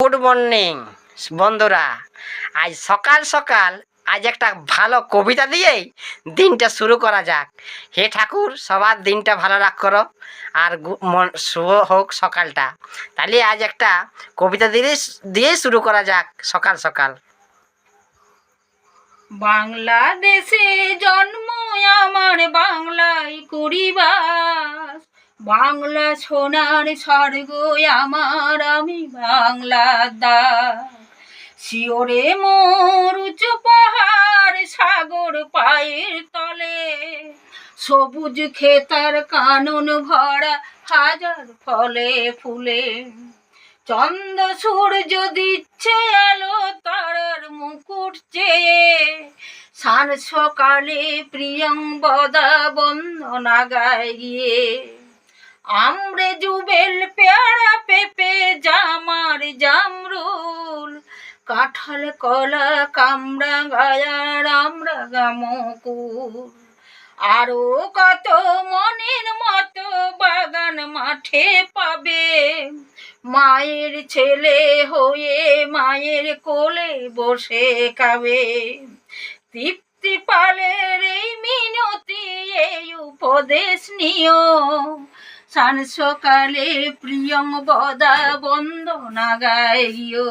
Good morning বন্ধুরা। আজ সকাল সকাল আজ একটা ভালো কবিতা দিয়েই দিনটা শুরু করা যাক। হে ঠাকুর, সবার দিনটা ভালো রাখ করো, আর শুভ হোক সকালটা। তাহলে আজ একটা কবিতা দিয়েই শুরু করা যাক সকাল সকাল। বাংলাদেশে জন্ম আমার, বাংলায় করিবাস। বাংলা সোনার স্বর্গ আমার, আমি বাংলার দাস। শিওরে মোর উঁচু পাহাড়, সাগর পায়ের তলে, সবুজ খেতার কানন ভরা হাজার ফলে ফুলে। চন্দ্র সূর্য দিচ্ছে আলো, তারার মুকুট চেয়ে, সান সকালে প্রিয়ংবদা বন্দনা গায় গিয়ে। আমরে জুবেল পেয়ারা পেঁপে জামার জামরুল, কাঁঠাল কলা কামড়া গায়ার আমরা গামকুল। আরো কত মনের মতো বাগান মাঠে পাবে, মায়ের ছেলে হয়ে মায়ের কোলে বসে খাবে। তৃপ্তি পালের এই মিনতি, এই উপদেশ নিও, সান সকালে প্রিয়ংবদা বন্দনা গাইও।